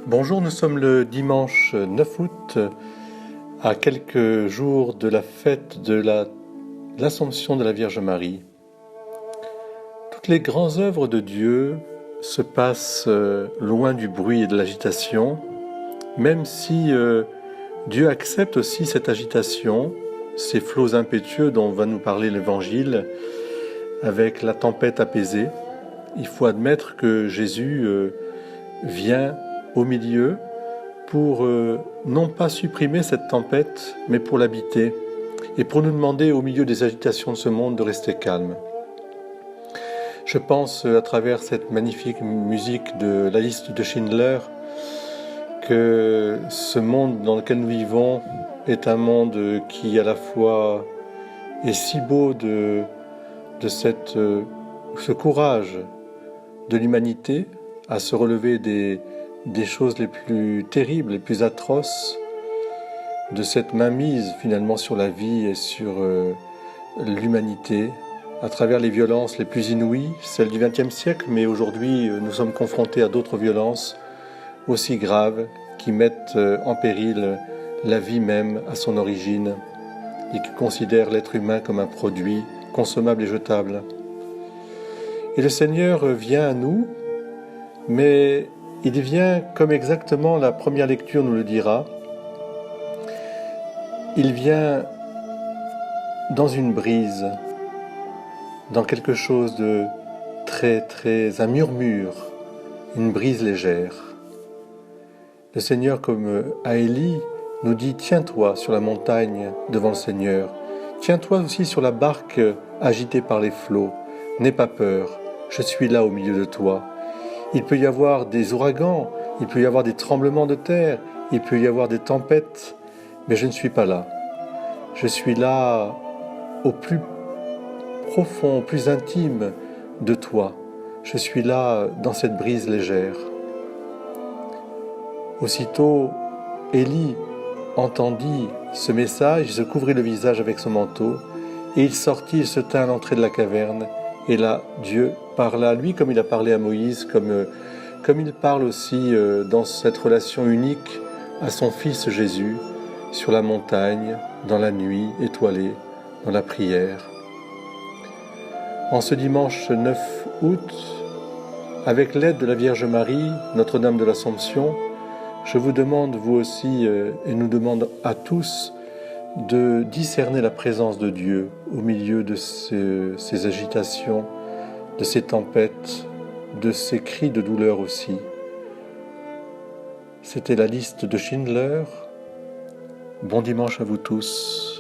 Bonjour, nous sommes le dimanche 9 août, à quelques jours de la fête de l'Assomption de la Vierge Marie. Toutes les grandes œuvres de Dieu se passent loin du bruit et de l'agitation, même si Dieu accepte aussi cette agitation, ces flots impétueux dont va nous parler l'Évangile, avec la tempête apaisée. Il faut admettre que Jésus vient au milieu pour non pas supprimer cette tempête, mais pour l'habiter, et pour nous demander au milieu des agitations de ce monde de rester calme. Je pense à travers cette magnifique musique de la liste de Schindler que ce monde dans lequel nous vivons est un monde qui à la fois est si beau de ce courage de l'humanité à se relever des choses les plus terribles, les plus atroces, de cette mainmise finalement sur la vie et sur l'humanité, à travers les violences les plus inouïes, celles du XXe siècle, mais aujourd'hui nous sommes confrontés à d'autres violences aussi graves qui mettent en péril la vie même à son origine et qui considèrent l'être humain comme un produit consommable et jetable. Et le Seigneur vient à nous, mais il vient comme exactement la première lecture nous le dira. Il vient dans une brise, dans quelque chose de un murmure, une brise légère. Le Seigneur, comme à Élie, nous dit « Tiens-toi sur la montagne devant le Seigneur. Tiens-toi aussi sur la barque agitée par les flots. N'aie pas peur, je suis là au milieu de toi. » Il peut y avoir des ouragans, il peut y avoir des tremblements de terre, il peut y avoir des tempêtes, mais je ne suis pas là. Je suis là au plus profond, au plus intime de toi. Je suis là dans cette brise légère. Aussitôt, Élie entendit ce message, il se couvrit le visage avec son manteau, et il sortit, il se tint à l'entrée de la caverne, et là, Dieu parla à lui comme il a parlé à Moïse, comme il parle aussi dans cette relation unique à son Fils Jésus, sur la montagne, dans la nuit étoilée, dans la prière. En ce dimanche 9 août, avec l'aide de la Vierge Marie, Notre-Dame de l'Assomption, je vous demande, vous aussi, et nous demande à tous, de discerner la présence de Dieu au milieu de ces agitations, de ces tempêtes, de ces cris de douleur aussi. C'était la liste de Schindler. Bon dimanche à vous tous.